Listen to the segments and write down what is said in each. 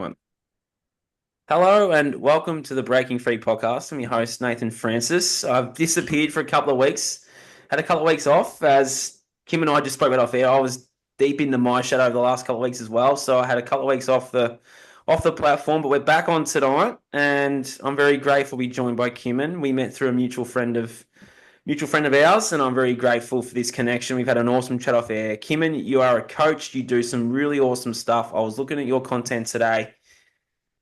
One. Hello and welcome to the Breaking Free podcast. I'm your host, Nathan Francis. I've disappeared for a couple of weeks, had a couple of weeks off as Kim and I just spoke about off air. I was deep into my shadow over the last couple of weeks as well. So I had a couple of weeks off the platform, but we're back on tonight and I'm very grateful to be joined by Kimmen. We met through a mutual friend of ours, and I'm very grateful for this connection. We've had an awesome chat off air. Kimmen, you are a coach. You do some really awesome stuff. I was looking at your content today.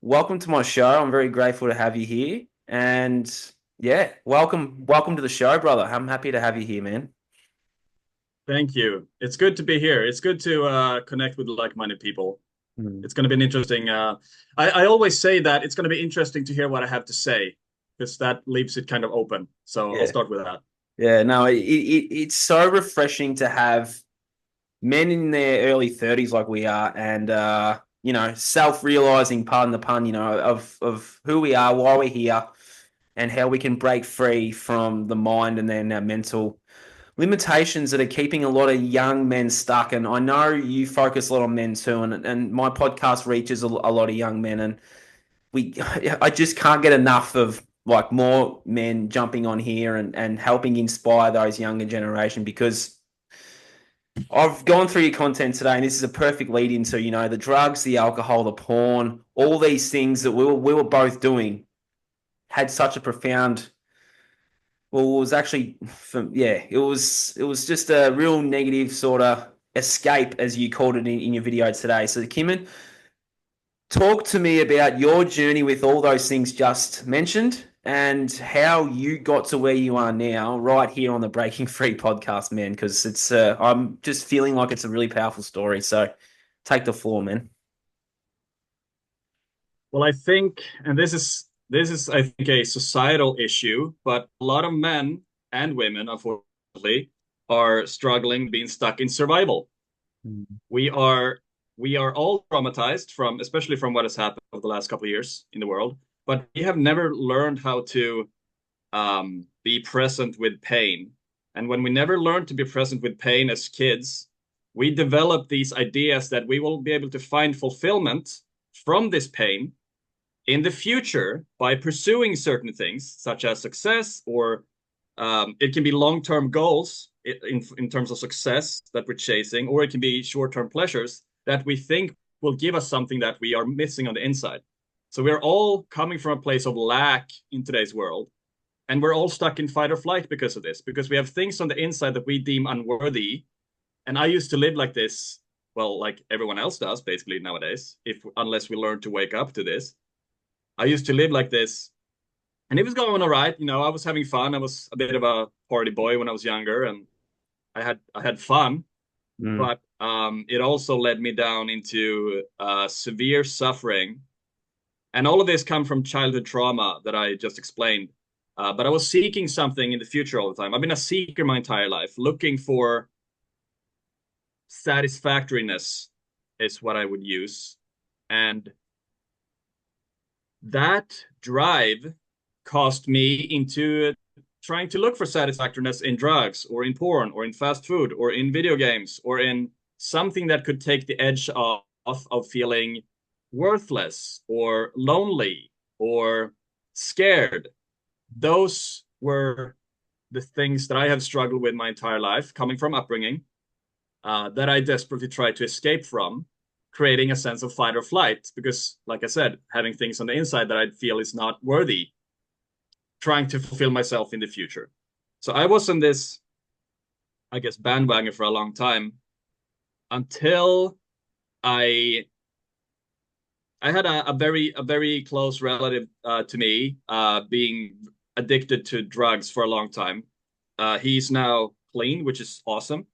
Welcome to my show. I'm very grateful to have you here. And yeah, welcome to the show, brother. I'm happy to have you here, man. Thank you. It's good to be here. It's good to connect with like-minded people. Mm. It's going to be an interesting. I always say that it's going to be interesting to hear what I have to say because that leaves it kind of open. So I'll Yeah. start with that. Yeah, no, it's so refreshing to have men in their early 30s like we are and self-realizing, pardon the pun, of who we are, why we're here, and how we can break free from the mind and then our mental limitations that are keeping a lot of young men stuck. And I know you focus a lot on men too, and my podcast reaches a lot of young men, and I just can't get enough of like more men jumping on here and helping inspire those younger generation because I've gone through your content today, and this is a perfect lead into the drugs, the alcohol, the porn, all these things that we were both doing had such a profound. Well, it was actually, yeah, it was just a real negative sort of escape, as you called it in your video today. So, Kimmen, talk to me about your journey with all those things just mentioned and how you got to where you are now, right here on the Breaking Free podcast, man. Because I'm just feeling like it's a really powerful story. So, take the floor, man. Well, I think, and this is I think a societal issue, but a lot of men and women, unfortunately, are struggling being stuck in survival. Mm. We are we are all traumatized from, especially from what has happened over the last couple of years in the world, but we have never learned how to be present with pain. And when we never learn to be present with pain as kids, we develop these ideas that we will be able to find fulfillment from this pain in the future by pursuing certain things, such as success, or it can be long-term goals in terms of success that we're chasing, or it can be short-term pleasures that we think will give us something that we are missing on the inside. So we're all coming from a place of lack in today's world, and we're all stuck in fight or flight because of this, because we have things on the inside that we deem unworthy. And I used to live like this, well, like everyone else does, basically nowadays, if unless we learn to wake up to this. I used to live like this, and it was going all right. I was having fun. I was a bit of a party boy when I was younger, and I had fun. Mm. But it also led me down into severe suffering, and all of this come from childhood trauma that I just explained. But I was seeking something in the future all the time. I've been a seeker my entire life, looking for satisfactoriness is what I would use. And that drive caused me into trying to look for satisfactoriness in drugs or in porn or in fast food or in video games or in something that could take the edge off of feeling worthless or lonely or scared. Those were the things that I have struggled with my entire life, coming from upbringing, that I desperately tried to escape from, creating a sense of fight or flight. Because, like I said, having things on the inside that I feel is not worthy, trying to fulfill myself in the future. So I was on this, I guess, bandwagon for a long time until I I had a very close relative to me being addicted to drugs for a long time. He's now clean, which is awesome.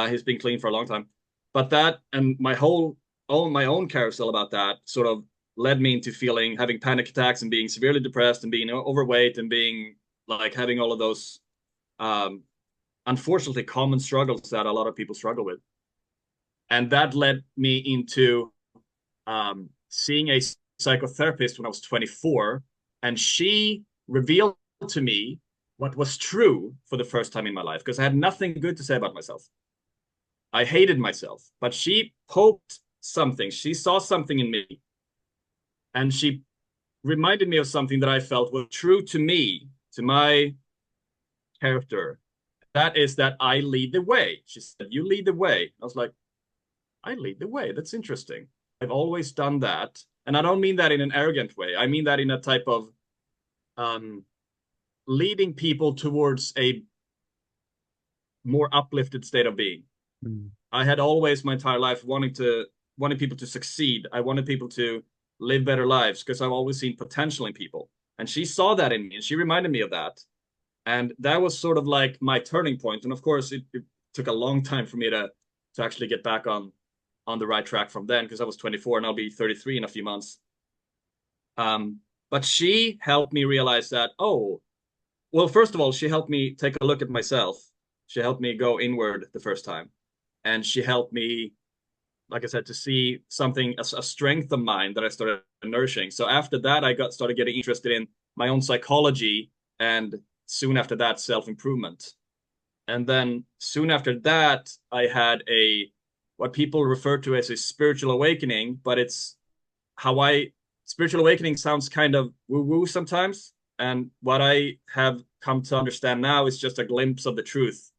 He's been clean for a long time, but that and my own carousel about that sort of led me into feeling having panic attacks and being severely depressed and being overweight and being like having all of those um, unfortunately common struggles that a lot of people struggle with, and that led me into seeing a psychotherapist when I was 24, and she revealed to me what was true for the first time in my life because I had nothing good to say about myself. I hated myself, but she poked something. She saw something in me And she reminded me of something that I felt was true to me, to my character. That is that I lead the way. She said, "You lead the way." I was like, "I lead the way. That's interesting. I've always done that." And I don't mean that in an arrogant way. I mean that in a type of um, leading people towards a more uplifted state of being. Mm. I had always my entire life wanting people to succeed. I wanted people to live better lives because I've always seen potential in people. And she saw that in me and she reminded me of that. And that was sort of like my turning point. And of course, it took a long time for me to actually get back on the right track from then because I was 24 and I'll be 33 in a few months. But she helped me realize that, oh, well, first of all, she helped me take a look at myself. She helped me go inward the first time. And she helped me, like I said, to see something, a strength of mine that I started nourishing. So after that, I got started getting interested in my own psychology and soon after that, self-improvement. And then soon after that, I had a what people refer to as a spiritual awakening, but it's how I spiritual awakening sounds kind of woo-woo sometimes. And what I have come to understand now is just a glimpse of the truth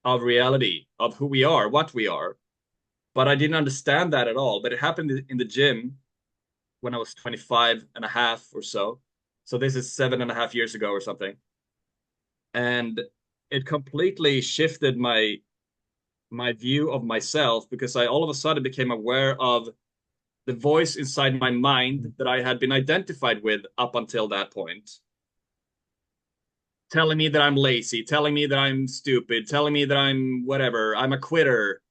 of reality, of who we are, what we are. But I didn't understand that at all. But it happened in the gym when I was 25 and a half or so. So this is 7.5 years ago or something. And it completely shifted my view of myself because I all of a sudden became aware of the voice inside my mind that I had been identified with up until that point, telling me that I'm lazy, telling me that I'm stupid, telling me that I'm whatever, I'm a quitter.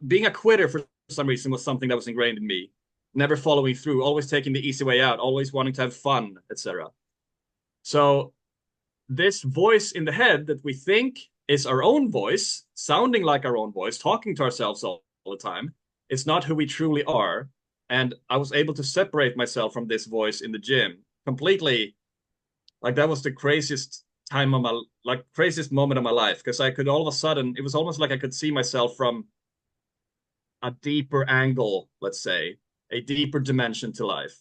Being a quitter for some reason was something that was ingrained in me. Never following through, always taking the easy way out, always wanting to have fun, etc. So this voice in the head that we think is our own voice, sounding like our own voice, talking to ourselves all the time, it's not who we truly are. And I was able to separate myself from this voice in the gym completely. Like that was the craziest time of my like craziest moment of my life because I could all of a sudden it was almost like I could see myself from a deeper angle, let's say, a deeper dimension to life.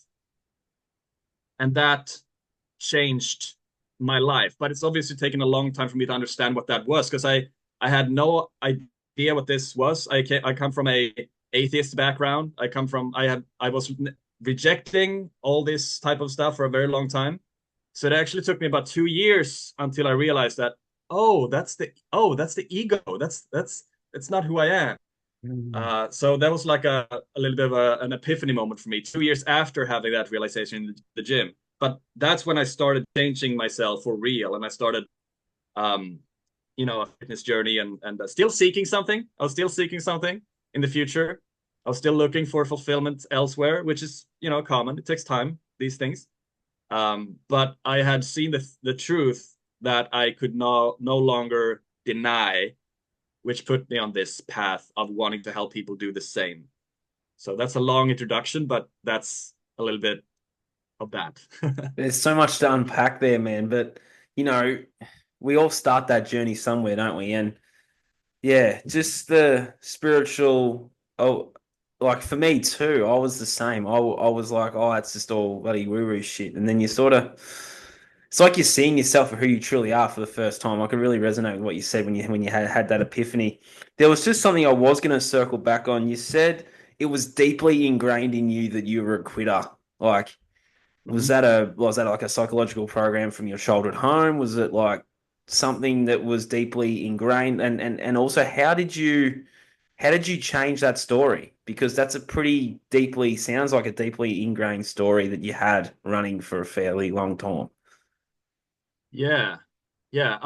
And that changed my life. But it's obviously taken a long time for me to understand what that was because I had no idea what this was. I come from a atheist background. I was rejecting all this type of stuff for a very long time. So it actually took me about 2 years until I realized that that's the ego. That's not who I am. Mm. So that was like a little bit of an epiphany moment for me 2 years after having that realization in the gym. But that's when I started changing myself for real, and I started, um, a fitness journey, and still seeking something. I was still seeking something in the future. I was still looking for fulfillment elsewhere, which is common. It takes time, these things. But I had seen the truth that I could no longer deny, which put me on this path of wanting to help people do the same. So that's a long introduction, but that's a little bit of that. There's so much to unpack there, man. But you know, we all start that journey somewhere, don't we? And yeah, just the spiritual. Oh, like for me too, I was the same. I was like, oh, it's just all bloody woo-woo shit. And then you sort of, it's like you're seeing yourself for who you truly are for the first time. I could really resonate with what you said when you had that epiphany. There was just something I was going to circle back on. You said it was deeply ingrained in you that you were a quitter. Like, Mhm. was that like a psychological program from your childhood home? Was it like something that was deeply ingrained? And also how did you change that story? Because that's a pretty deeply sounds like a deeply ingrained story that you had running for a fairly long time. Yeah. Yeah.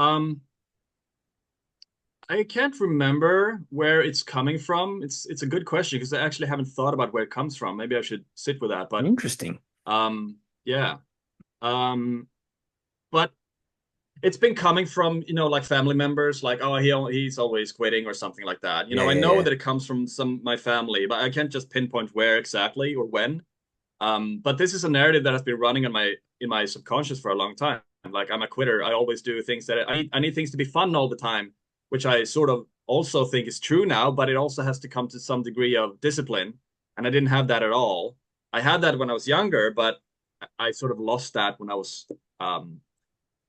I can't remember where it's coming from. It's a good question because I actually haven't thought about where it comes from. Maybe I should sit with that. But Interesting. yeah. Um, but it's been coming from, like family members, like, oh, he's always quitting or something like that. Yeah, I yeah, know yeah. that it comes from my family, but I can't just pinpoint where exactly or when. But this is a narrative that has been running in my subconscious for a long time. Like I'm a quitter. I always do things that I need things to be fun all the time, which I sort of also think is true now, but it also has to come to some degree of discipline. And I didn't have that at all. I had that when I was younger, but I sort of lost that when I was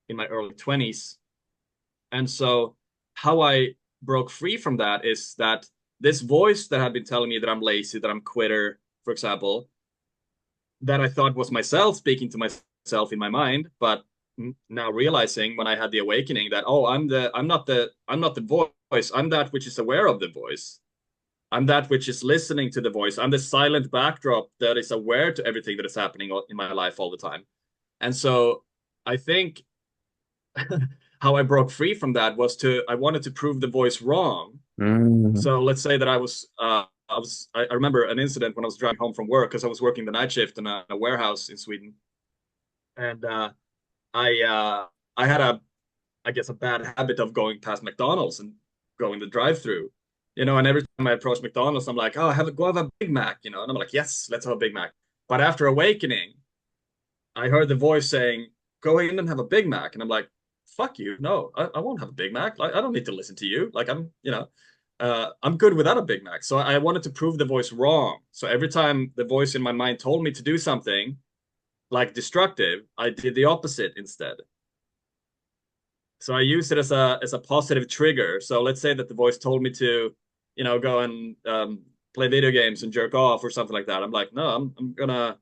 in my early 20s. And so how I broke free from that is that this voice that had been telling me that I'm lazy, that I'm quitter, for example, that I thought was myself speaking to myself in my mind, but now realizing when I had the awakening that, oh, I'm not the voice. I'm that which is aware of the voice. I'm that which is listening to the voice. I'm the silent backdrop that is aware to everything that is happening in my life all the time. And so I think how I broke free from that was I wanted to prove the voice wrong. Mm. So let's say that I remember an incident when I was driving home from work because I was working the night shift in a warehouse in Sweden, and I uh, I had I guess a bad habit of going past McDonald's and going the drive-through, and every time I approach McDonald's, I'm like, oh, go have a Big Mac, and I'm like, yes, let's have a Big Mac. But after awakening, I heard the voice saying, go in and have a Big Mac. And I'm like, fuck you. No, I won't have a Big Mac. Like, I don't need to listen to you. Like, I'm good without a Big Mac. So I wanted to prove the voice wrong. So every time the voice in my mind told me to do something like destructive, I did the opposite instead. So I used it as a positive trigger. So let's say that the voice told me to, go and play video games and jerk off or something like that. I'm like, no, I'm gonna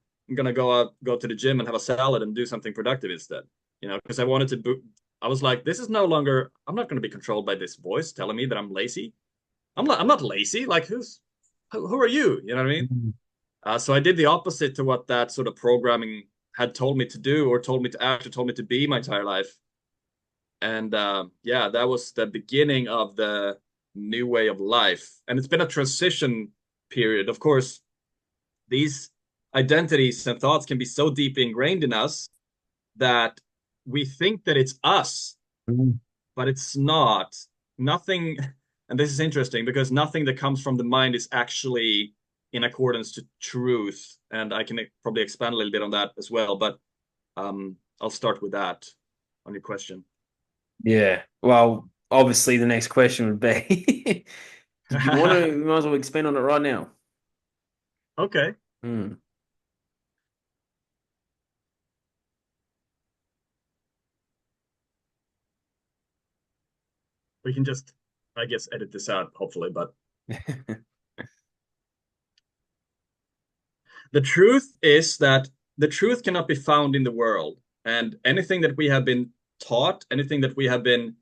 go to the gym and have a salad and do something productive instead. Because I wanted to. I was like, this is no longer. I'm not gonna be controlled by this voice telling me that I'm lazy. I'm not lazy. Like who are you? You know what I mean? So I did the opposite to what that sort of programming had told me to do or told me to act or told me to be my entire life. And yeah, that was the beginning of the new way of life. And it's been a transition period. Of course, these identities and thoughts can be so deeply ingrained in us that we think that it's us, Mm. but it's not. Nothing, and this is interesting because nothing that comes from the mind is actually in accordance to truth. And I can probably expand a little bit on that as well, but I'll start with that on your question. Yeah. Well, obviously, the next question would be, did you want to? We might as well expand on it right now. Okay. Hmm. We can just, I guess, edit this out, hopefully. But the truth is that the truth cannot be found in the world. And anything that we have been taught, anything that we have been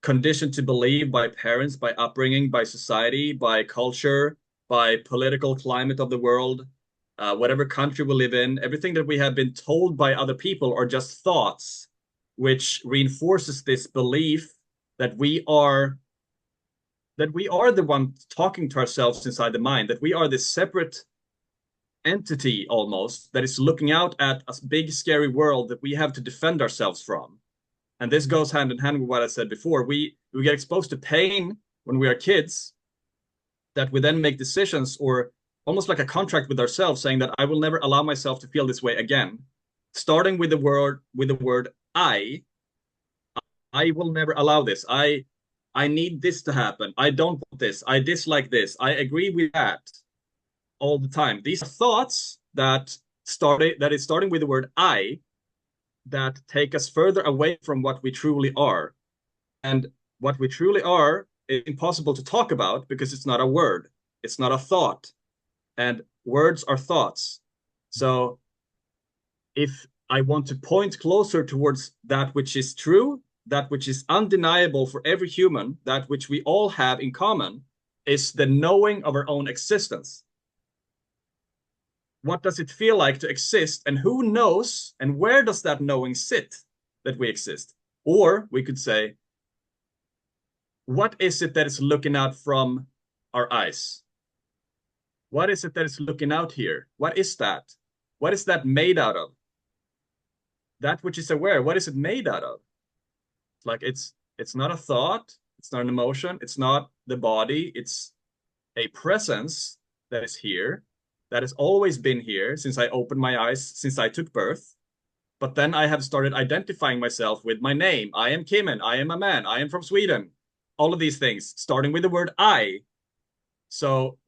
conditioned to believe by parents, by upbringing, by society, by culture, by political climate of the world, whatever country we live in, everything that we have been told by other people are just thoughts, which reinforces this belief that we are the one talking to ourselves inside the mind, that we are this separate entity almost that is looking out at a big, scary world that we have to defend ourselves from. And this goes hand in hand with what I said before. We get exposed to pain when we are kids that we then make decisions or almost like a contract with ourselves saying that I will never allow myself to feel this way again. Starting with the word I will never allow this. I need this to happen. I don't want this. I dislike this. I agree with that all the time. These are thoughts that is starting with the word I that take us further away from what we truly are. And what we truly are is impossible to talk about because it's not a word. It's not a thought. And words are thoughts. So if I want to point closer towards that which is true, that which is undeniable for every human, that which we all have in common, is the knowing of our own existence. What does it feel like to exist? And who knows? And where does that knowing sit that we exist? Or we could say, what is it that is looking out from our eyes? What is it that is looking out here? What is that? What is that made out of? That which is aware, what is it made out of? Like it's not a thought, it's not an emotion, it's not the body, it's a presence that is here, that has always been here since I opened my eyes, since I took birth. But then I have started identifying myself with my name. I am Kimmen, I am a man, I am from Sweden. All of these things, starting with the word I. So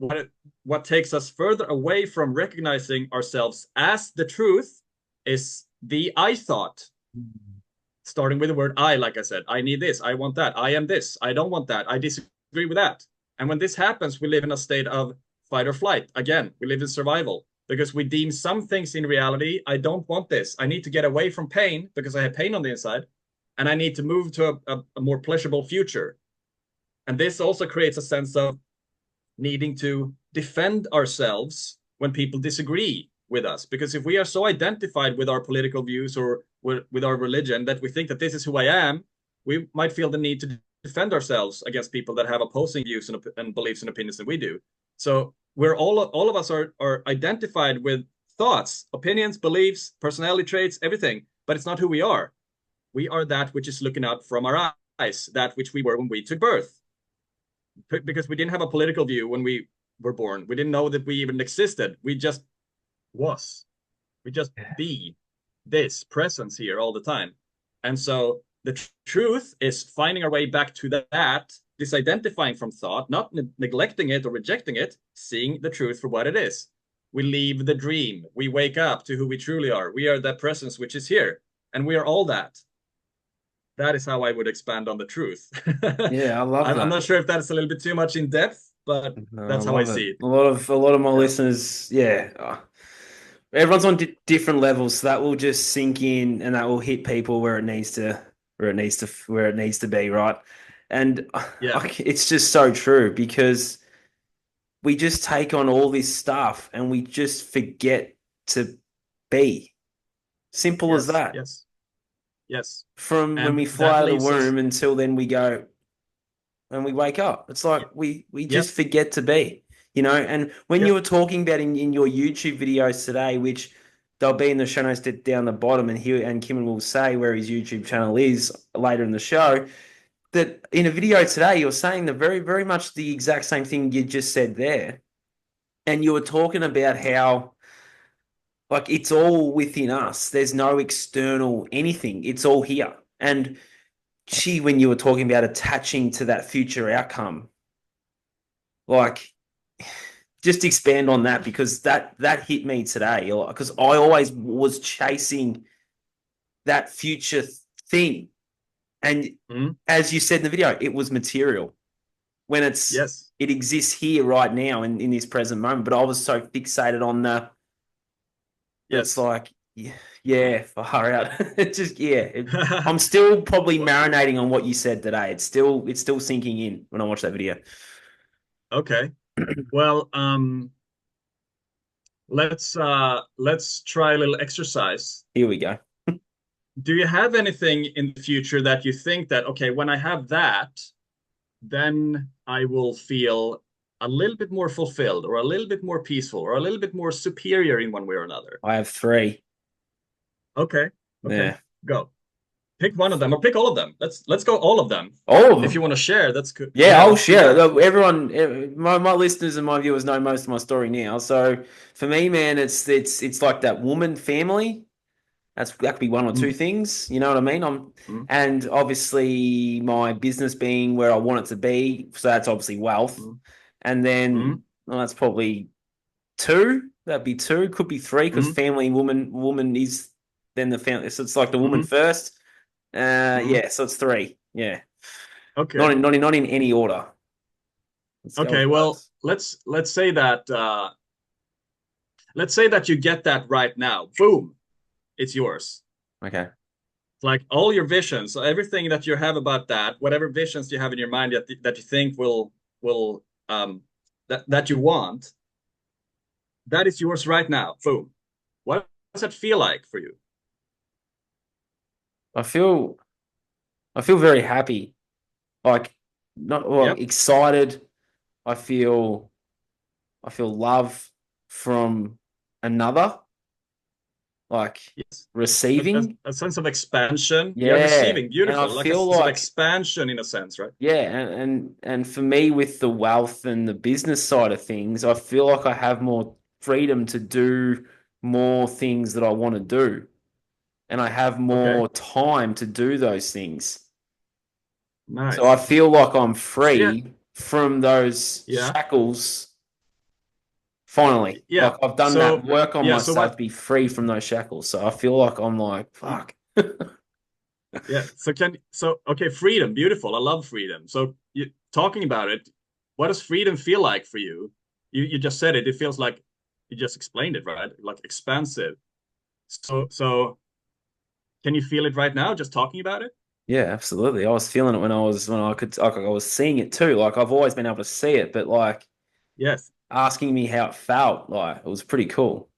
what takes us further away from recognizing ourselves as the truth is the I thought, starting with the word I, like I said. I need this, I want that, I am this, I don't want that, I disagree with that. And when this happens, we live in a state of fight or flight. Again, we live in survival because we deem some things in reality, I don't want this. I need to get away from pain because I have pain on the inside, and I need to move to a more pleasurable future. And this also creates a sense of needing to defend ourselves when people disagree with us. Because if we are so identified with our political views or with our religion that we think that this is who I am, we might feel the need to defend ourselves against people that have opposing views and beliefs and opinions than we do. So we're all of us are identified with thoughts, opinions, beliefs, personality traits, everything, but it's not who we are. We are that which is looking out from our eyes, that which we were when we took birth, because we didn't have a political view when we were born. We didn't know that we even existed. We just was. We just be this presence here all the time. And so the truth is finding our way back to that, disidentifying from thought, not neglecting it or rejecting it, seeing the truth for what it is. We leave the dream. We wake up to who we truly are. We are that presence which is here, and we are all that. That is how I would expand on the truth. Yeah, I love I'm that. not sure if that's a little bit too much in depth, but No, I that's how I love it. see it. A lot of my Yeah. listeners, yeah. Everyone's on different levels, so that will just sink in and that will hit people where it needs to be, right? And Yeah. it's just so true because we just take on all this stuff and we just forget to be. Simple as Yes. that. Yes. Yes. From when And we that fly out of the leaves us. womb until then we go and we wake up. It's like we just Yes. forget to be, And when you Yep. were talking about in your YouTube videos today, which they'll be in the show notes down the bottom, and Kimmen will say where his YouTube channel is later in the show. That in a video today, you're saying the very, very much the exact same thing you just said there, and you were talking about how like it's all within us. There's no external anything. It's all here. And gee, when you were talking about attaching to that future outcome, like just expand on that because that hit me today. Because I always was chasing that future thing, and Mhm. as you said in the video, it was material when Yes. it exists here right now in this present moment. But I was so fixated on that's Yes. like yeah, far out. It just I'm still probably marinating on what you said today. It's still sinking in when I watch that video. Okay. Well, let's try a little exercise. Here we go. Do you have anything in the future that you think that, okay, when I have that, then I will feel a little bit more fulfilled or a little bit more peaceful or a little bit more superior in one way or another? I have three. Okay. Okay. Yeah, Go. Pick one of them or pick all of them. Let's go all of them. all of If you them. want to share, that's good. Yeah, Yeah, I'll let's do share. that. Everyone, my listeners and my viewers know most of my story now. So for me, man, it's like that woman family. That could be one or two Mm, things. You know what I mean? mm, And obviously my business being where I want it to be. So that's obviously wealth. mm, And then mm, well, that's probably two. That'd be two. Could be three because mm, family woman is then the family. So it's like the woman mm, first. mm. Yeah. So it's three. Yeah. Okay. Not in any order. Let's go Okay. with Well, those. let's say that you get that right now. Boom, it's yours. Okay. It's like all your visions, so everything that you have about that, whatever visions you have in your mind that you think will that you want, that is yours right now. Boom. What does that feel like for you? I feel I feel very happy. Like not well, Yep. excited. I feel I feel love from another, like Yes. receiving. A sense of expansion. Yeah, Yeah. receiving. And I Beautiful. Like a feel sense of like expansion in a sense, right? yeah, and for me with the wealth and the business side of things, I feel like I have more freedom to do more things that I want to do. And I have Okay. more time to do those things. So I Nice. feel like I'm So yeah, free. from those Yeah. shackles finally. Yeah. Like I've done that So work on yeah, so myself to what be free from those shackles. So I feel like I'm like, fuck. yeah, so okay, freedom, beautiful. I love freedom. So you talking about it, what does freedom feel like for you? You just said it. It feels like you just explained it, right? Like expansive. So can you feel it right now just talking about it? Yeah, absolutely. I was feeling it when I could like, I was seeing it too. Like I've always been able to see it, but like Yes. asking me how it felt, like it was pretty cool.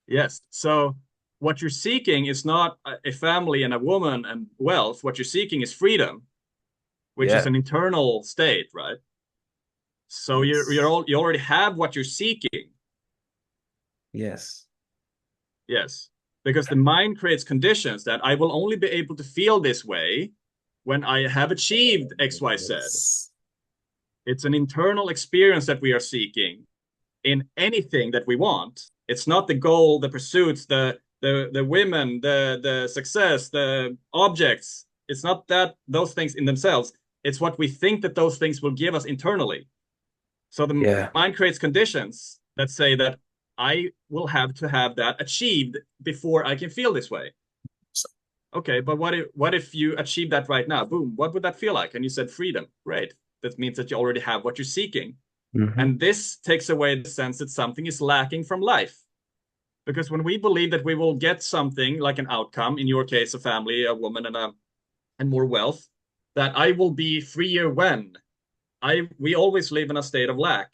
Yes. So what you're seeking is not a family and a woman and wealth. What you're seeking is freedom, which is Yeah. an internal state, right? So Yes. you already have what you're seeking. Yes. Yes. Because the mind creates conditions that I will only be able to feel this way when I have achieved XYZ. Yes. It's an internal experience that we are seeking in anything that we want. It's not the goal, the pursuits, the women, the success, the objects. It's not that those things in themselves. It's what we think that those things will give us internally. So the Yeah. mind creates conditions that say that I will have to have that achieved before I can feel this way. Okay, but what if you achieve that right now? Boom, what would that feel like? And you said freedom. Great. That means that you already have what you're seeking. Hmm. And this takes away the sense that something is lacking from life. Because when we believe that we will get something like an outcome, in your case, a family, a woman, and more wealth, that I will be freer when we always live in a state of lack.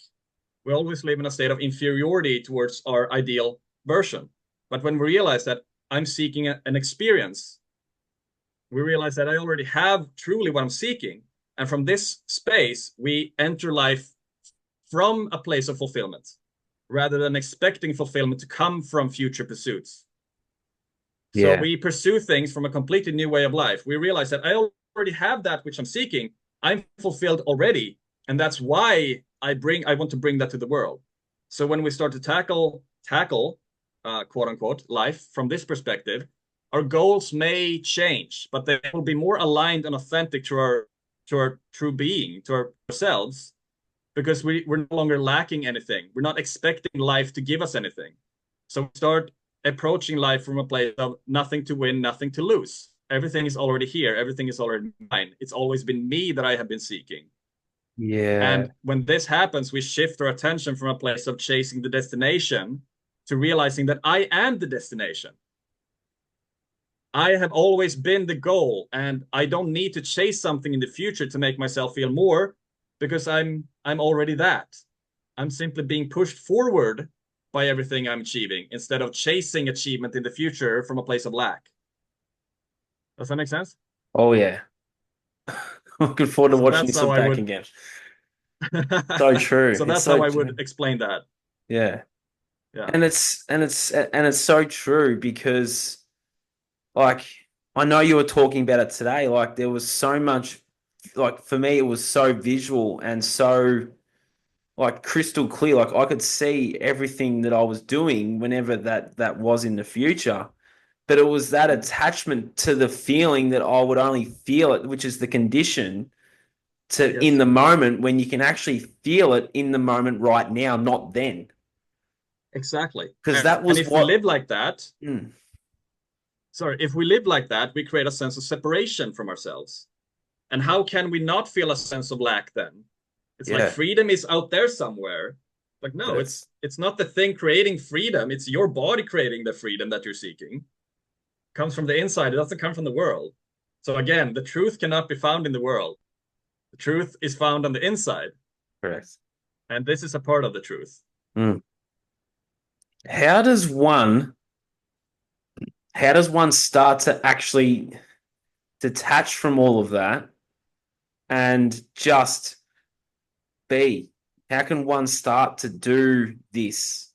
We always live in a state of inferiority towards our ideal version. But when we realize that I'm seeking an experience, we realize that I already have truly what I'm seeking. And from this space, we enter life from a place of fulfillment rather than expecting fulfillment to come from future pursuits. So Yeah. we pursue things from a completely new way of life. We realize that I already have that which I'm seeking. I'm fulfilled already. And that's why I want to bring that to the world. So when we start to tackle quote unquote life from this perspective, our goals may change, but they will be more aligned and authentic to our true being, to ourselves, because we're no longer lacking anything. We're not expecting life to give us anything. So we start approaching life from a place of nothing to win, nothing to lose. Everything is already here. Everything is already mine. It's always been me that I have been seeking. Yeah. And when this happens, we shift our attention from a place of chasing the destination to realizing that I am the destination. I have always been the goal, and I don't need to chase something in the future to make myself feel more because I'm already that. I'm simply being pushed forward by everything I'm achieving instead of chasing achievement in the future from a place of lack. Does that make sense? Oh yeah. Looking forward to So watching that's this how one I back would again. So true. so It's that's so how I true. would explain that. Yeah. Yeah. And it's so true because like I know you were talking about it today. Like there was so much like for me it was so visual and so like crystal clear. Like I could see everything that I was doing whenever that was in the future. But it was that attachment to the feeling that I would only feel it, which is the condition to in Yes, the moment when you can actually feel it in the moment right now, not then. exactly. Because And that was if we what live like that, mm, sorry, if we live like that, we create a sense of separation from ourselves. And how can we not feel a sense of lack then? It's like yeah. freedom is out there somewhere. Like But no, it's it's not the thing creating freedom. It's your body creating the freedom that you're seeking. It comes from the inside. It doesn't come from the world. So again, the truth cannot be found in the world. The truth is found on the inside, correct. and this is a part of the truth. Mm. How does one how does one start to actually detach from all of that and just be? How can one start to do this?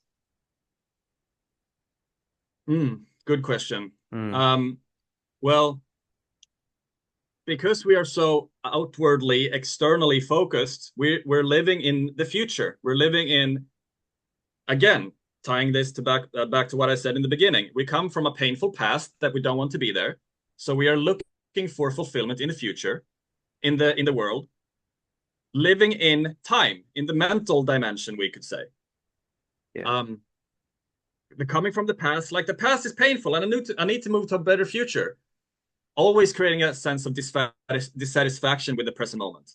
Good question. Mm, Um, well, because we are so outwardly, externally focused, we're living in the future. We're living in, again, tying this to back to what I said in the beginning. We come from a painful past that we don't want to be there, so we are looking for fulfillment in the future, in the world. living in time, in the mental dimension, we could say. Yeah. Um, the coming from the past, like the past is painful, and I need to move to a better future. Always creating a sense of dissatisfaction with the present moment.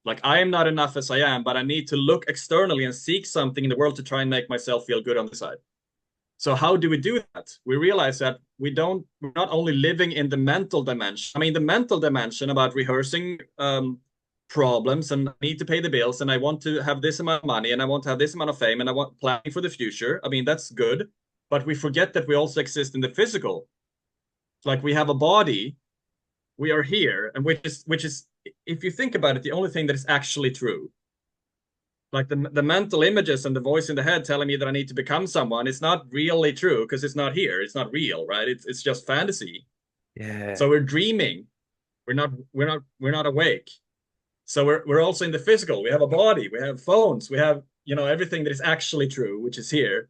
Like I am not enough as I am, but I need to look externally and seek something in the world to try and make myself feel good on the side. So how do we do that? We realize that we're not only living in the mental dimension. I mean, the mental dimension about rehearsing problems and I need to pay the bills and I want to have this amount of money and I want to have this amount of fame and I want planning for the future. I mean, that's good. But we forget that we also exist in the physical. Like we have a body, we are here, and which is if you think about it, the only thing that is actually true. Like the mental images and the voice in the head telling me that I need to become someone, it's not really true because it's not here. It's not real, right? It's just fantasy. Yeah. So we're dreaming. We're not awake. So we're also in the physical. We have a body, we have phones, we have, everything that is actually true, which is here.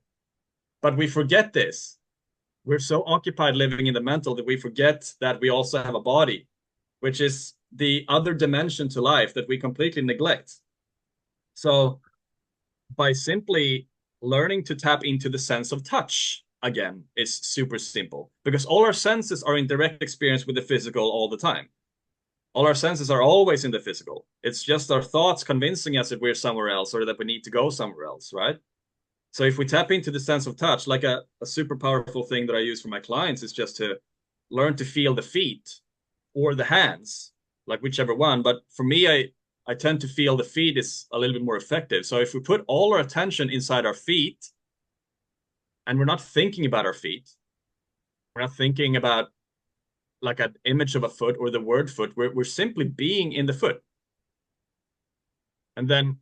But we forget this. We're so occupied living in the mental that we forget that we also have a body, which is the other dimension to life that we completely neglect. So by simply learning to tap into the sense of touch again is super simple because all our senses are in direct experience with the physical all the time. All our senses are always in the physical. It's just our thoughts convincing us that we're somewhere else or that we need to go somewhere else, right? So if we tap into the sense of touch, like a super powerful thing that I use for my clients is just to learn to feel the feet or the hands, like whichever one. But for me, I tend to feel the feet is a little bit more effective. So if we put all our attention inside our feet and we're not thinking about our feet, we're not thinking about like an image of a foot or the word foot, we're simply being in the foot. And then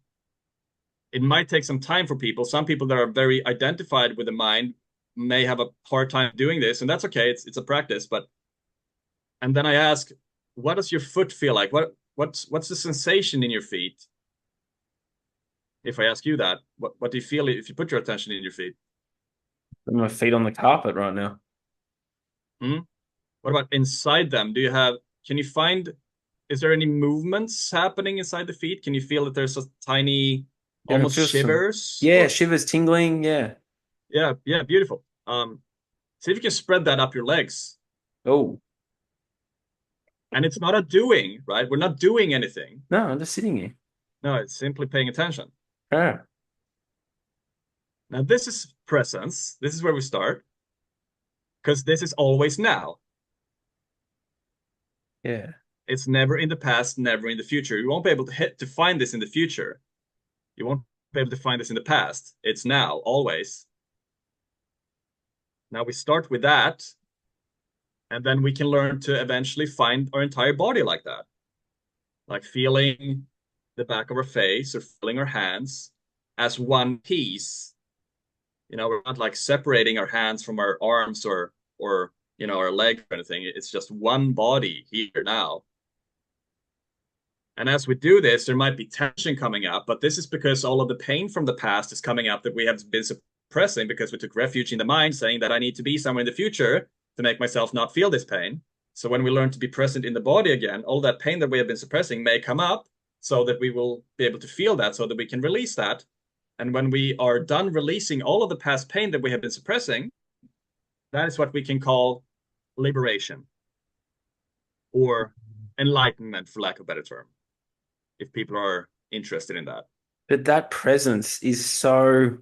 it might take some time for people. Some people that are very identified with the mind may have a hard time doing this, and that's okay. It's a practice. But and then I ask, what does your foot feel like? What's the sensation in your feet? If I ask you that, what do you feel if you put your attention in your feet? My feet on the carpet right now. Hmm? What about inside them? Can you find, is there any movements happening inside the feet? Can you feel that there's a tiny, Yeah, I can almost feel some, shivers? yeah, Or, shivers, tingling. Yeah. yeah, yeah, beautiful. See if you can spread that up your legs. Oh, And it's not a doing, right? We're not doing anything. no, I'm just sitting here. No, it's simply paying attention. Ah, Now, this is presence. This is where we start because this is always now. yeah. It's never in the past, never in the future. You won't be able to find this in the future. You won't be able to find this in the past. It's now, always. Now we start with that, and then we can learn to eventually find our entire body like that, like feeling the back of our face or feeling our hands as one piece. We're not like separating our hands from our arms or our leg or anything. It's just one body here now. And as we do this, there might be tension coming up, but this is because all of the pain from the past is coming up that we have been suppressing because we took refuge in the mind, saying that I need to be somewhere in the future to make myself not feel this pain. So when we learn to be present in the body again, all that pain that we have been suppressing may come up so that we will be able to feel that so that we can release that. And when we are done releasing all of the past pain that we have been suppressing, that is what we can call liberation or enlightenment, for lack of a better term, if people are interested in that. But that presence is so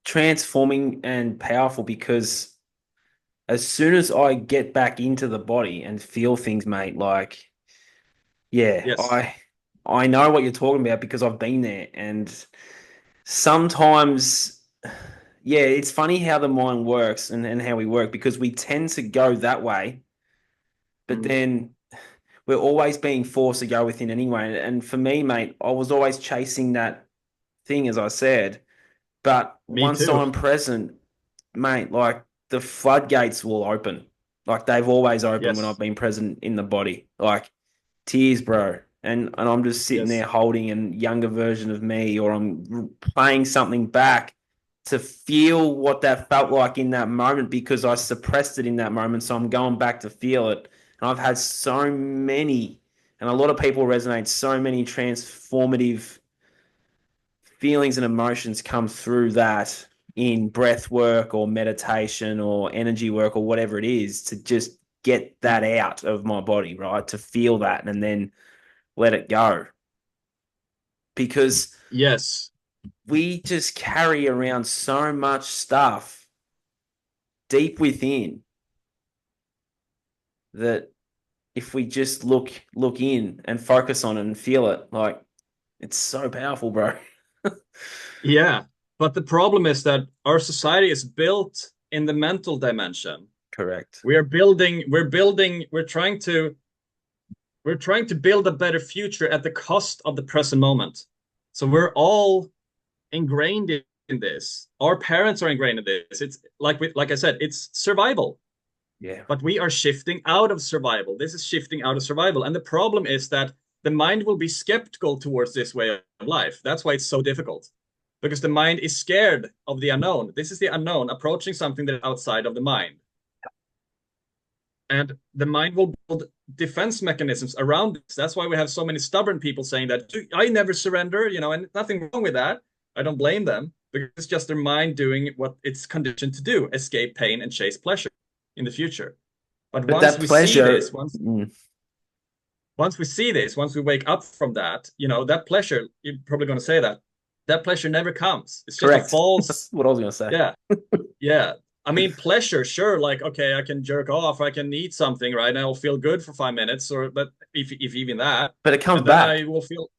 transforming and powerful because as soon as I get back into the body and feel things, mate, like, yeah, Yes. I know what you're talking about because I've been there. And sometimes, yeah, it's funny how the mind works and how we work because we tend to go that way, but Mm. then we're always being forced to go within anyway. And for me, mate, I was always chasing that thing, as I said. But Me once too. I'm present, mate, like the floodgates will open. Like they've always opened when I've Yes. been present in the body. Like tears, bro. And I'm just sitting there Yes. holding a younger version of me, or I'm playing something back to feel what that felt like in that moment because I suppressed it in that moment. So I'm going back to feel it. And I've had so many, And a lot of people resonate. So many transformative feelings and emotions come through that in breath work or meditation or energy work or whatever it is, to just get that out of my body, right? To feel that and then let it go. Because Yes. we just carry around so much stuff deep within that if we just look in and focus on it and feel it, like, it's so powerful, bro. Yeah. But the problem is that our society is built in the mental dimension. Correct. We're trying to build a better future at the cost of the present moment. So we're all ingrained in this. Our parents are ingrained in this. It's like I said, it's survival. Yeah. But we are shifting out of survival. This is shifting out of survival. And the problem is that the mind will be skeptical towards this way of life. That's why it's so difficult. Because the mind is scared of the unknown. This is the unknown approaching something that's outside of the mind. And the mind will build defense mechanisms around this. That's why we have so many stubborn people saying that I never surrender, and nothing wrong with that. I don't blame them because it's just their mind doing what it's conditioned to do, escape pain and chase pleasure in the future. But But that pleasure, once we wake up from that, that pleasure, you're probably going to say that pleasure never comes. It's just a correct. false, That's what I was going to say. yeah, yeah. I mean, pleasure, sure. Like, okay, I can jerk off, I can eat something, right? And I'll feel good for 5 minutes, but if even that, But it comes and then back. I will feel,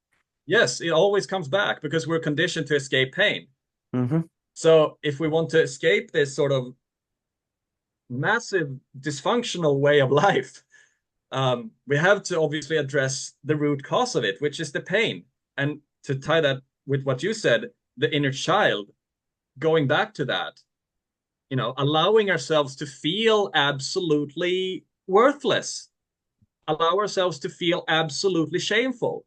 yes, it always comes back because we're conditioned to escape pain. Hmm. So if we want to escape this sort of massive dysfunctional way of life, we have to obviously address the root cause of it, which is the pain. And to tie that with what you said, the inner child, going back to that, allowing ourselves to feel absolutely worthless, allow ourselves to feel absolutely shameful.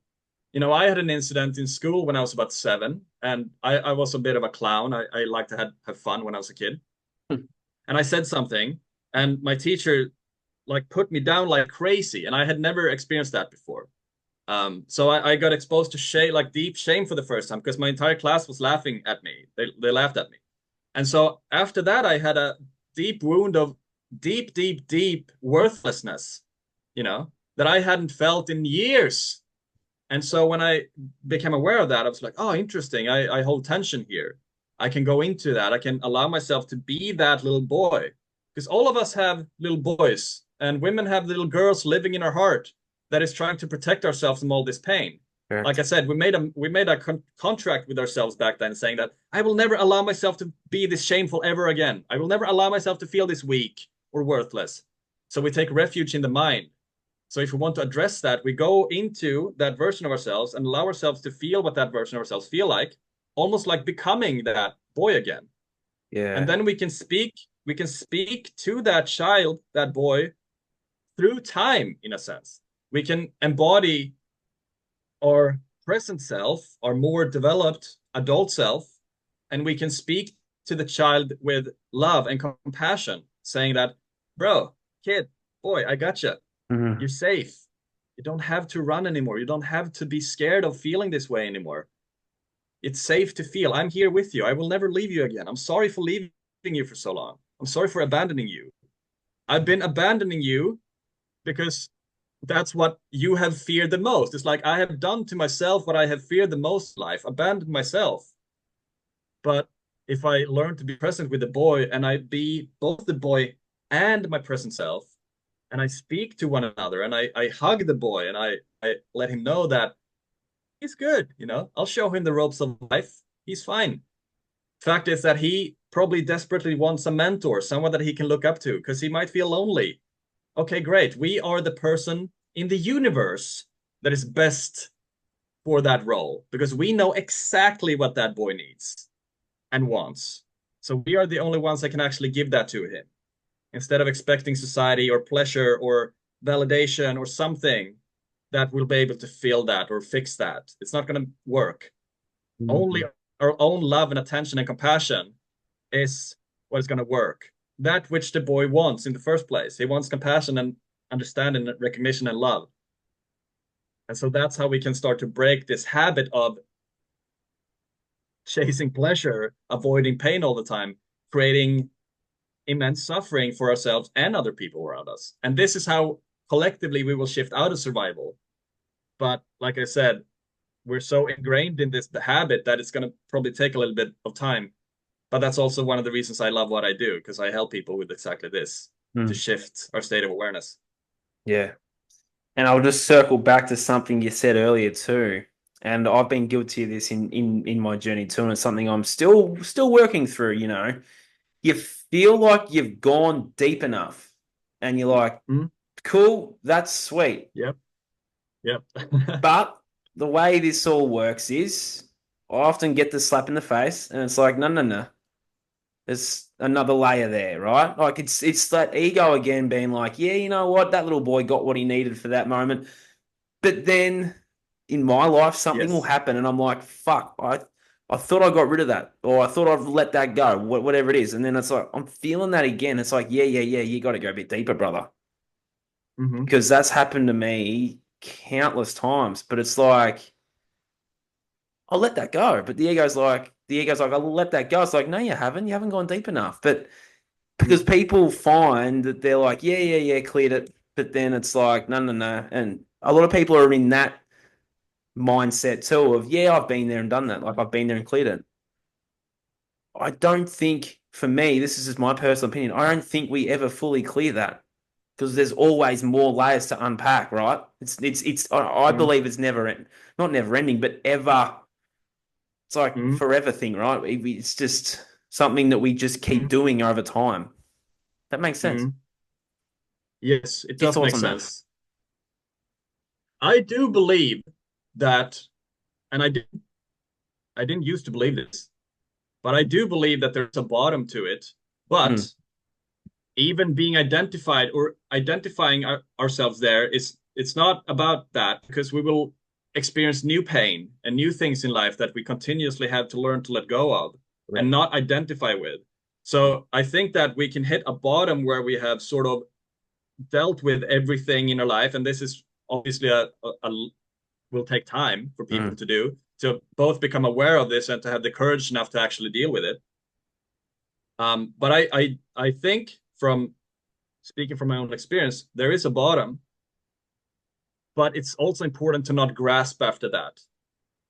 I had an incident in school when I was about 7, and I was a bit of a clown. I liked to have fun when I was a kid. And I said something, and my teacher like put me down like crazy, and I had never experienced that before. So I got exposed to shame, like deep shame for the first time because my entire class was laughing at me. They laughed at me. And so after that, I had a deep wound of deep, deep, deep worthlessness, that I hadn't felt in years. And so when I became aware of that, I was like, oh, interesting. I hold tension here. I can go into that. I can allow myself to be that little boy. Because all of us have little boys, and women have little girls living in our heart that is trying to protect ourselves from all this pain. Like I Correct. said, we made a contract with ourselves back then, saying that I will never allow myself to be this shameful ever again. I will never allow myself to feel this weak or worthless. So we take refuge in the mind. So if we want to address that, we go into that version of ourselves and allow ourselves to feel what that version of ourselves feel like, almost like becoming that boy again. And Yeah. then we can speak to that child, that boy, through time, in a sense. We can embody our present self, our more developed adult self, and we can speak to the child with love and compassion, saying that, bro, kid, boy, I got you. You're Hmm. safe. You don't have to run anymore. You don't have to be scared of feeling this way anymore. It's safe to feel. I'm here with you. I will never leave you again. I'm sorry for leaving you for so long. I'm sorry for abandoning you. I've been abandoning you because that's what you have feared the most. It's like I have done to myself what I have feared the most in life, abandoned myself. But if I learn to be present with the boy and I be both the boy and my present self, and I speak to one another and I hug the boy and I let him know that he's good, I'll show him the ropes of life. He's fine. Fact is that he probably desperately wants a mentor, someone that he can look up to because he might feel lonely. Okay, great. We are the person in the universe that is best for that role because we know exactly what that boy needs and wants. So we are the only ones that can actually give that to him instead of expecting society or pleasure or validation or something that will be able to fill that or fix that. It's not going to work. Only our own love and attention and compassion is what is going to work. That which the boy wants in the first place. He wants compassion and understanding, and recognition and love. And so that's how we can start to break this habit of chasing pleasure, avoiding pain all the time, creating immense suffering for ourselves and other people around us. And this is how collectively we will shift out of survival. But like I said, we're so ingrained in this habit that it's going to probably take a little bit of time. But that's also one of the reasons I love what I do, because I help people with exactly this to Mm, shift our state of awareness. yeah. And I'll just circle back to something you said earlier too. And I've been guilty of this in my journey too, and it's something I'm still working through, you know. You feel like you've gone deep enough and you're like, Mm, cool, that's sweet. yep, yep. But the way this all works is I often get the slap in the face and it's like, no, no, no. There's another layer there, right? Like it's that ego again being like, yeah, you know what? That little boy got what he needed for that moment. But then in my life, something will Yes. happen, and I'm like, fuck, I thought I got rid of that, or I thought I'd let that go, whatever it is. And then it's like, I'm feeling that again. It's like, yeah, yeah, yeah, you got to go a bit deeper, brother. Hmm. Because that's happened to me countless times. But it's like, I'll let that go. But the ego's like, I'll let that go. It's like, no, you haven't. You haven't gone deep enough. But because people find that they're like, yeah, yeah, yeah, cleared it. But then it's like, no, no, no. And a lot of people are in that mindset too of, yeah, I've been there and done that. Like I've been there and cleared it. I don't think, for me, this is just my personal opinion, I don't think we ever fully clear that because there's always more layers to unpack, right? I Hmm. believe it's not never ending, but ever, it's like Hmm. forever thing, right? It's just something that we just keep Hmm. doing over time. That makes sense. Hmm. Yes, it Your does thoughts make on that? sense. I do believe that, and I didn't used to believe this, but I do believe that there's a bottom to it. Mm, But even being identified or identifying ourselves there is it's not about that because we will experience new pain and new things in life that we continuously have to learn to let go of and correct. not identify with. So I think that we can hit a bottom where we have sort of dealt with everything in our life, and this is obviously a will take time for people Mm, to do to both become aware of this and to have the courage enough to actually deal with it. But I think from speaking from my own experience, there is a bottom, but it's also important to not grasp after that.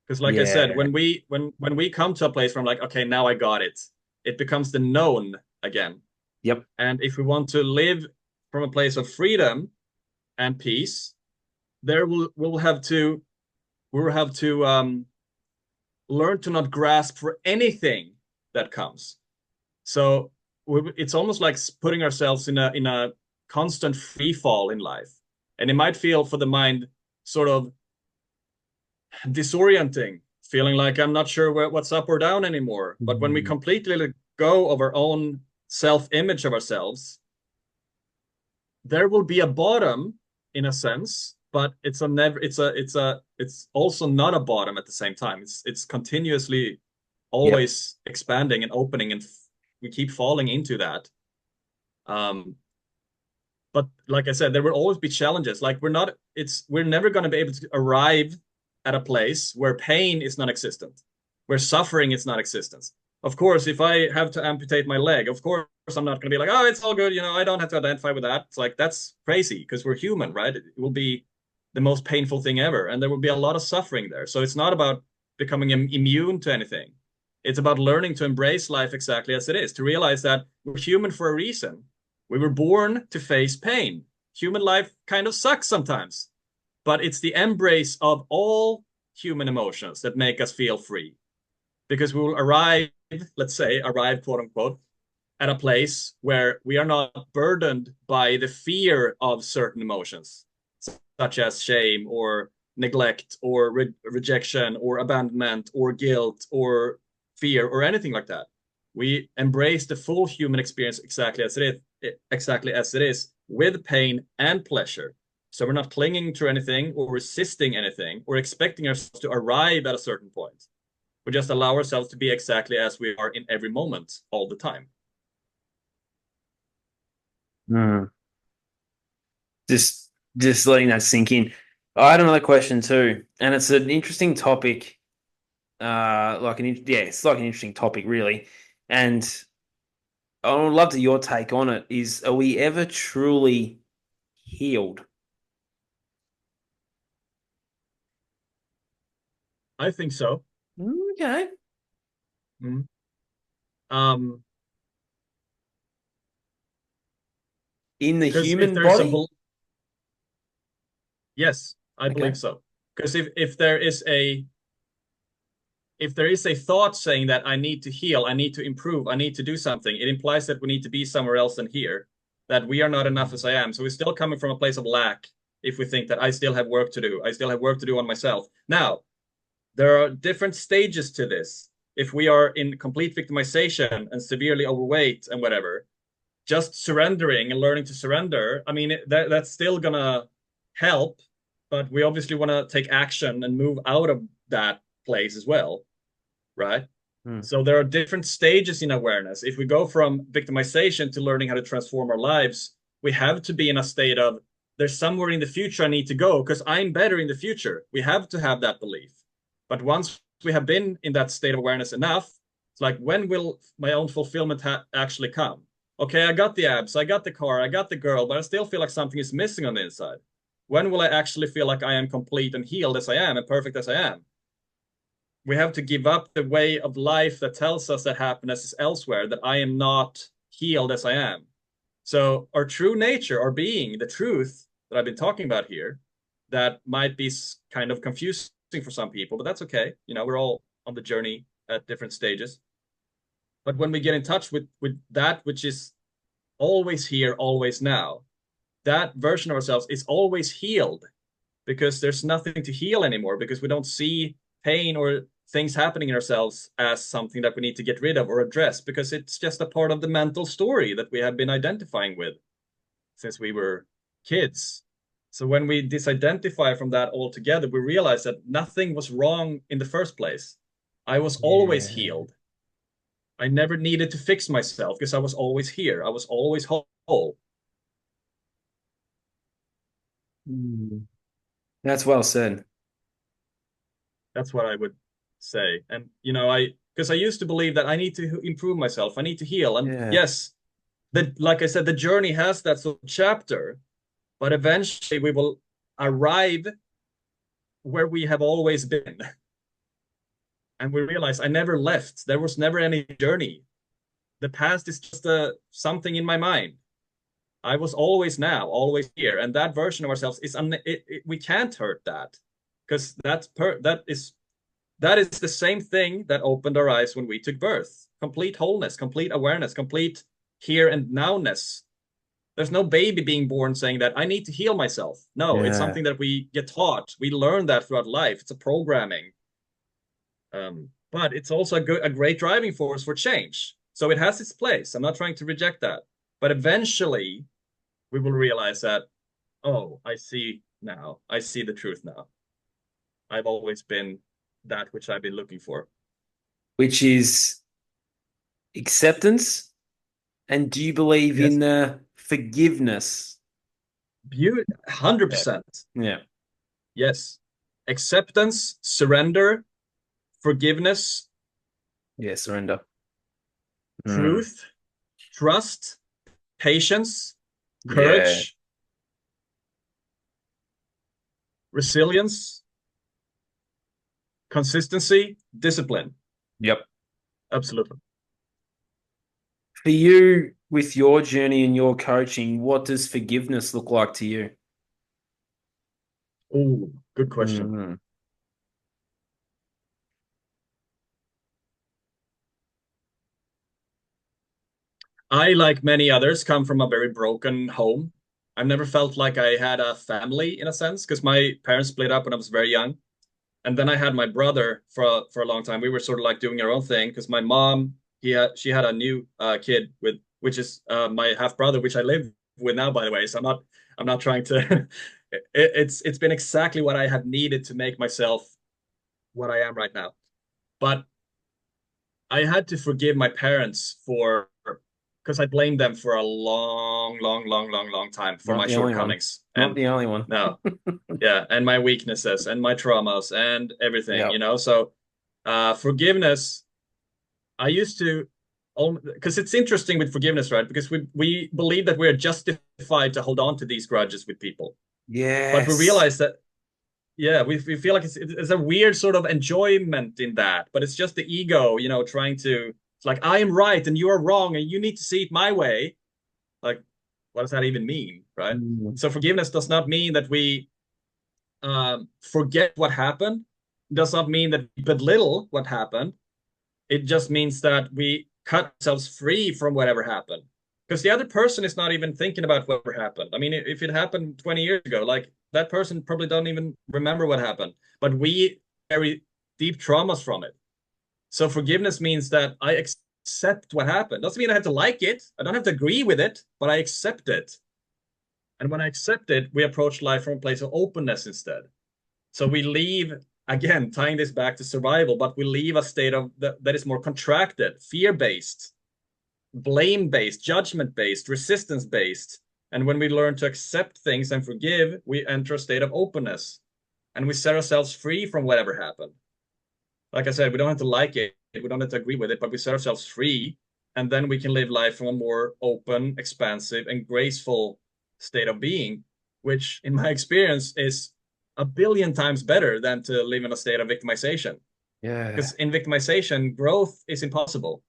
Because like I said, yeah. when we come to a place where I'm like, okay, now I got it, it becomes the known again. Yep. And if we want to live from a place of freedom and peace, there we'll have to learn to not grasp for anything that comes. So it's almost like putting ourselves in a constant free fall in life, and it might feel for the mind sort of disorienting, feeling like I'm not sure what's up or down anymore. But when we Mm, completely let go of our own self-image of ourselves, there will be a bottom in a sense, but it's a never it's also not a bottom at the same time. It's continuously yep. always expanding and opening, and we keep falling into that. Um, but like I said, there will always be challenges. Like we're never going to be able to arrive at a place where pain is non-existent, where suffering is non-existent. Of course, if I have to amputate my leg, of course I'm not going to be like, oh, it's all good. I don't have to identify with that. It's like that's crazy because we're human, right? It will be the most painful thing ever, and there will be a lot of suffering there. So it's not about becoming immune to anything. It's about learning to embrace life exactly as it is, to realize that we're human for a reason. We were born to face pain. Human life kind of sucks sometimes, but it's the embrace of all human emotions that make us feel free. Because we will arrive, let's say, arrive, quote unquote, at a place where we are not burdened by the fear of certain emotions, such as shame or neglect or rejection or abandonment or guilt or fear or anything like that. We embrace the full human experience exactly as it is, with pain and pleasure. So we're not clinging to anything or resisting anything or expecting ourselves to arrive at a certain point. We just allow ourselves to be exactly as we are in every moment, all the time. Mm. Just letting that sink in. I had another question too, and it's an interesting topic. It's like an interesting topic, really. And I would love to your take on it. Is are we ever truly healed? I think so. Okay. Mhm. Um, In the because if human there's a body? yes, I believe Okay. so. Because if there is a thought saying that I need to heal, I need to improve, I need to do something, it implies that we need to be somewhere else than here, that we are not enough as I am. So we're still coming from a place of lack if we think that I still have work to do. I still have work to do on myself. Now, there are different stages to this. If we are in complete victimization and severely overweight and whatever, just surrendering and learning to surrender, I mean, that's still gonna help, but we obviously want to take action and move out of that place as well, right? Hmm. So there are different stages in awareness. If we go from victimization to learning how to transform our lives, we have to be in a state of there's somewhere in the future I need to go because I'm better in the future. We have to have that belief. But once we have been in that state of awareness enough, it's like, when will my own fulfillment actually come? Okay, I got the abs, I got the car, I got the girl, but I still feel like something is missing on the inside. When will I actually feel like I am complete and healed as I am and perfect as I am? We have to give up the way of life that tells us that happiness is elsewhere, that I am not healed as I am. So, our true nature, our being, the truth that I've been talking about here, that might be kind of confusing for some people, but that's okay. You know, we're all on the journey at different stages. But when we get in touch with that which is always here, always now, that version of ourselves is always healed because there's nothing to heal anymore because we don't see pain or things happening in ourselves as something that we need to get rid of or address because it's just a part of the mental story that we have been identifying with since we were kids. So when we disidentify from that altogether, we realize that nothing was wrong in the first place. I was always Yeah. healed. I never needed to fix myself because I was always here. I was always whole. Hmm. That's well said. That's what I would say. And because I used to believe that I need to improve myself, I need to heal. And Yeah. yes, like I said, the journey has that sort of chapter, but eventually we will arrive where we have always been. And we realize I never left. There was never any journey. The past is just something in my mind. I was always now, always here, and that version of ourselves is we can't hurt that because that is the same thing that opened our eyes when we took birth. Complete wholeness, complete awareness, complete here and nowness. There's no baby being born saying that I need to heal myself. No, it's Yeah. something that we get taught. We learn that throughout life. It's a programming. But it's also a great driving force for change. So it has its place. I'm not trying to reject that. But eventually, we will realize that, oh, I see now. I see the truth now. I've always been that which I've been looking for. Which is acceptance. And do you believe Yes. in forgiveness? 100%. Yeah. Yes. Acceptance, surrender, forgiveness, Yeah. Surrender. Mm. truth, trust, patience, Yeah. courage, resilience, consistency, discipline. Yep. Absolutely. For you, with your journey and your coaching, what does forgiveness look like to you? Oh, good question. Mm. I, like many others, come from a very broken home. I've never felt like I had a family in a sense because my parents split up when I was very young. And then I had my brother for a long time. We were sort of like doing our own thing because my mom she had a new kid with which is my half brother, which I live with now, by the way. So I'm not trying to. It's been exactly what I have needed to make myself what I am right now. But I had to forgive my parents for because I blamed them for a long, long, long, long, long time for Not my the only one. shortcomings. Not And the only one. no, yeah, and my weaknesses and my traumas and everything, Yep. So forgiveness, I used to, because it's interesting with forgiveness, right? Because we believe that we're justified to hold on to these grudges with people, but we Yes. realize that, yeah, we feel like it's a weird sort of enjoyment in that, but it's just the ego, trying to, it's like I am right and you are wrong and you need to see it my way. Like, what does that even mean, right? Mm. So forgiveness does not mean that we forget what happened. It does not mean that we belittle what happened. It just means that we cut ourselves free from whatever happened. Because the other person is not even thinking about whatever happened. I mean, if it happened 20 years ago, like that person probably doesn't even remember what happened. But we carry deep traumas from it. So forgiveness means that I accept what happened. Doesn't mean I have to like it. I don't have to agree with it, but I accept it. And when I accept it, we approach life from a place of openness instead. So we leave, again, tying this back to survival, but we leave a state of that is more contracted, fear-based, blame-based, judgment-based, resistance-based. And when we learn to accept things and forgive, we enter a state of openness and we set ourselves free from whatever happened. Like I said, we don't have to like it, we don't have to agree with it, but we set ourselves free. And then we can live life from a more open, expansive, and graceful state of being, which, in my experience, is a billion times better than to live in a state of victimization. Yeah. Because in victimization, growth is impossible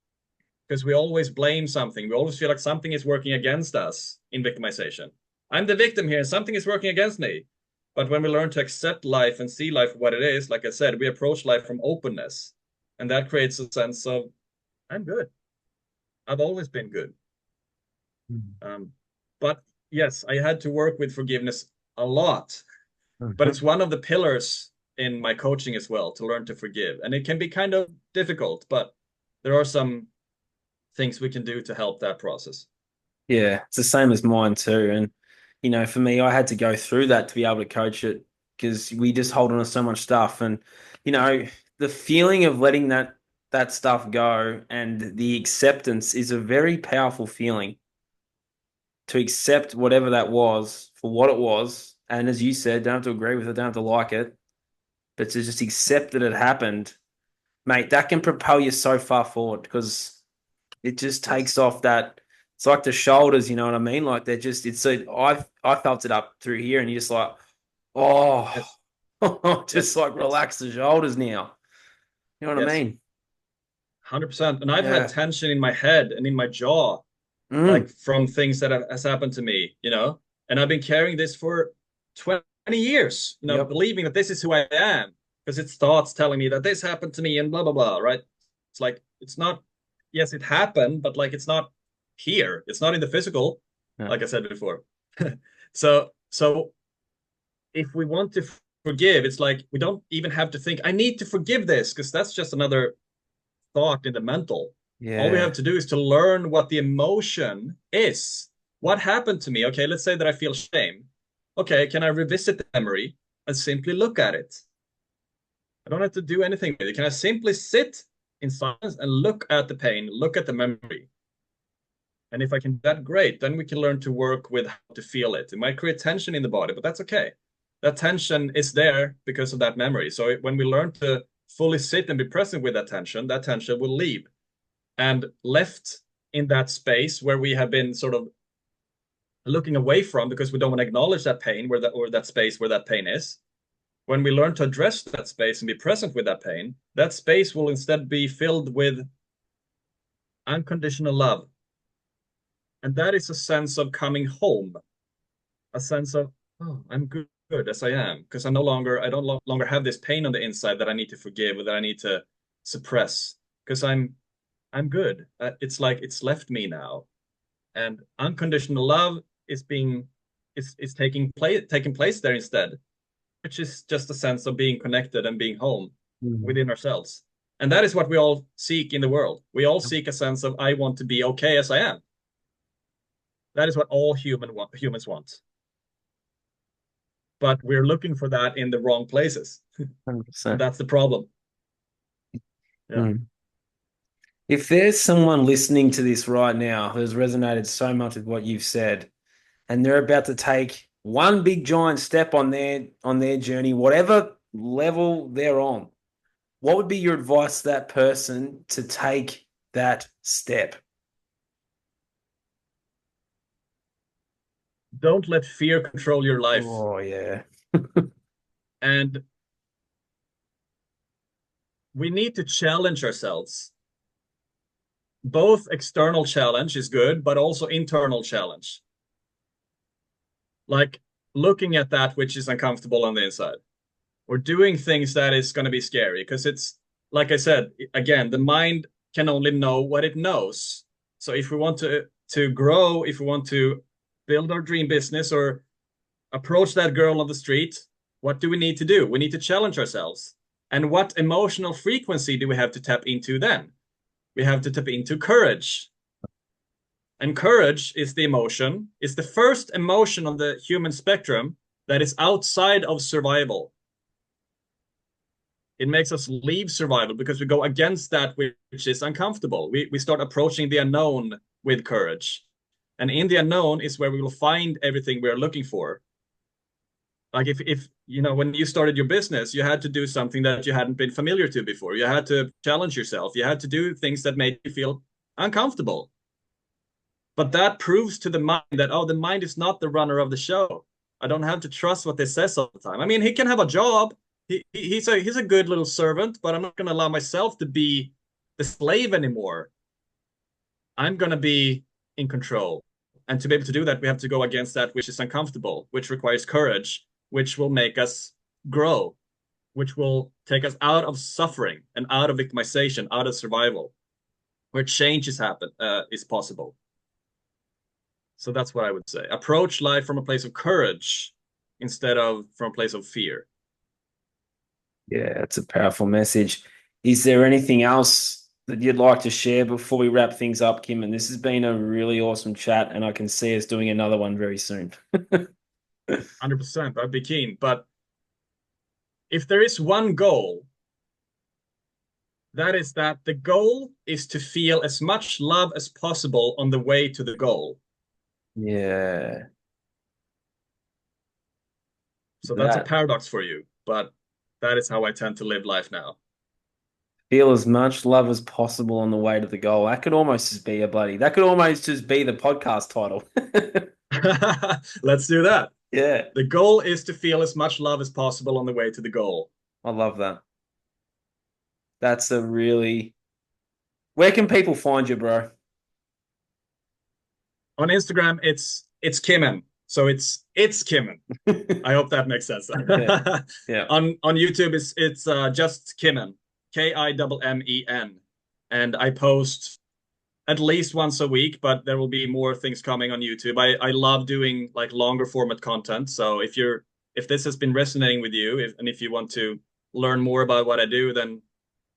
because we always blame something. We always feel like something is working against us in victimization. I'm the victim here, and something is working against me. But when we learn to accept life and see life for what it is, like I said, we approach life from openness. And that creates a sense of, I'm good. I've always been good. Um, but yes, I had to work with forgiveness a lot. But Mhm. it's one of the pillars in my coaching as well to learn to forgive. And it can be kind of difficult, but there are some things we can do to help that process. Yeah, it's the same as mine too. And, for me, I had to go through that to be able to coach it because we just hold on to so much stuff. And, you know, the feeling of letting that stuff go and the acceptance is a very powerful feeling to accept whatever that was for what it was. And as you said, don't have to agree with it, don't have to like it, but to just accept that it happened, mate, that can propel you so far forward because it just Yes. takes off that. It's like the shoulders, you know what I mean? Like they're just. It's so I felt it up through here, and you're just like, oh, Yes. just Yes. like Yes. relax the shoulders now. You know what I Yes. mean? 100%. And I've had Yeah. tension in my head and in my jaw, like Mm. from things that has happened to me, And I've been carrying this for 20 years, Yep. believing that this is who I am because it's thoughts telling me that this happened to me and blah, blah, blah, right? It's like, it's not, yes, it happened, but like, it's not here. It's not in the physical, Yeah. like I said before. So if we want to forgive, it's like, we don't even have to think, I need to forgive this because that's just another thought in the mental. All we have Yeah. to do is to learn what the emotion is. What happened to me? Okay, let's say that I feel shame. Okay, can I revisit the memory and simply look at it? I don't have to do anything with it. Can I simply sit in silence and look at the pain, look at the memory? And if I can do that, great. Then we can learn to work with how to feel it. It might create tension in the body, but that's okay. That tension is there because of that memory. So when we learn to fully sit and be present with that tension will leave. And left in that space where we have been sort of looking away from because we don't want to acknowledge that pain or that space where that pain is. When we learn to address that space and be present with that pain, that space will instead be filled with unconditional love. And that is a sense of coming home, a sense of, oh, I'm good as I am, because I don't longer have this pain on the inside that I need to forgive or that I need to suppress, because I'm good. It's like it's left me now. And unconditional love is taking place there instead, which is just a sense of being connected and being home Mm. within ourselves. And that is what we all seek in the world. We all seek a sense of I want to be okay as I am. That is what all humans want. But we're looking for that in the wrong places. And 100%. that's the problem. Yeah. Mm. If there's someone listening to this right now who's resonated so much with what you've said, and they're about to take one big giant step on their journey, whatever level they're on, what would be your advice to that person to take that step? Don't let fear control your life. Oh yeah. And we need to challenge ourselves. Both external challenge is good, but also internal challenge. Like looking at that which is uncomfortable on the inside, or doing things that is going to be scary. Because it's, like I said, again, the mind can only know what it knows. So if we want to grow, if we want to build our dream business or approach that girl on the street, what do we need to do? We need to challenge ourselves. And what emotional frequency do we have to tap into then? We have to tap into courage. And courage is the emotion, is the first emotion on the human spectrum that is outside of survival. It makes us leave survival because we go against that which is uncomfortable. We start approaching the unknown with courage. And in the unknown is where we will find everything we are looking for. Like if you know, when you started your business, you had to do something that you hadn't been familiar to before. You had to challenge yourself. You had to do things that made you feel uncomfortable. But that proves to the mind that, oh, the mind is not the runner of the show. I don't have to trust what they says all the time. I mean, he can have a job. He's a good little servant, but I'm not going to allow myself to be the slave anymore. I'm going to be in control. And to be able to do that, we have to go against that which is uncomfortable, which requires courage, which will make us grow, which will take us out of suffering and out of victimization, out of survival, where change is possible. So that's what I would say. Approach life from a place of courage instead of from a place of fear. Yeah, it's a powerful message. Is there anything else that you'd like to share before we wrap things up, Kim? And this has been a really awesome chat, and I can see us doing another one very soon. 100%, I'd be keen. But if there is one goal, that is that the goal is to feel as much love as possible on the way to the goal. Yeah, So that's a that paradox for you, but that is how I tend to live life now. feel as much love as possible on the way to the goal. That could almost just be the podcast title. Let's do that. Yeah, The goal is to feel as much love as possible on the way to the goal. I love that. That's a really. Where can people find you, bro? On Instagram, it's Kimmen. So it's Kimmen. I hope that makes sense. Yeah, yeah. On YouTube, it's just Kimmen, Kimmen, and I post at least once a week, but there will be more things coming on YouTube. I love doing like longer format content. So if this has been resonating with you, and if you want to learn more about what I do, then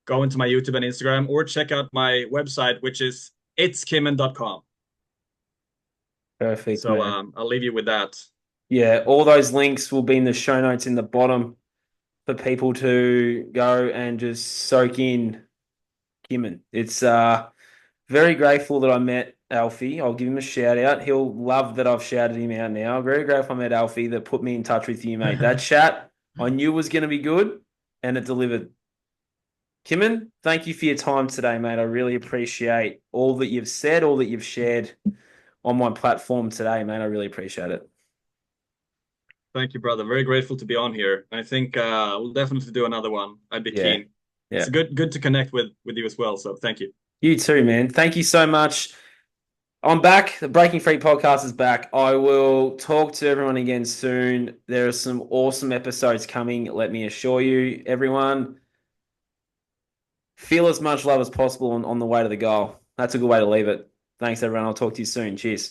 go into my YouTube and Instagram or check out my website, which is itskimmen.com. Perfect, So man. I'll leave you with that. Yeah, all those links will be in the show notes in the bottom for people to go and just soak in Kimmen. It's very grateful that I met Alfie. I'll give him a shout out. He'll love that I've shouted him out now. Very grateful I met Alfie that put me in touch with you, mate. That chat I knew was going to be good and it delivered. Kimmen, thank you for your time today, mate. I really appreciate all that you've said, all that you've shared on my platform today, mate. I really appreciate it. Thank you, brother. Very grateful to be on here. I think we'll definitely do another one. I'd be Yeah. keen. It's Yeah. good to connect with you as well. So thank you. You too, man. Thank you so much. I'm back. The Breaking Free podcast is back. I will talk to everyone again soon. There are some awesome episodes coming, let me assure you, everyone. Feel as much love as possible on the way to the goal. That's a good way to leave it. Thanks, everyone. I'll talk to you soon. Cheers.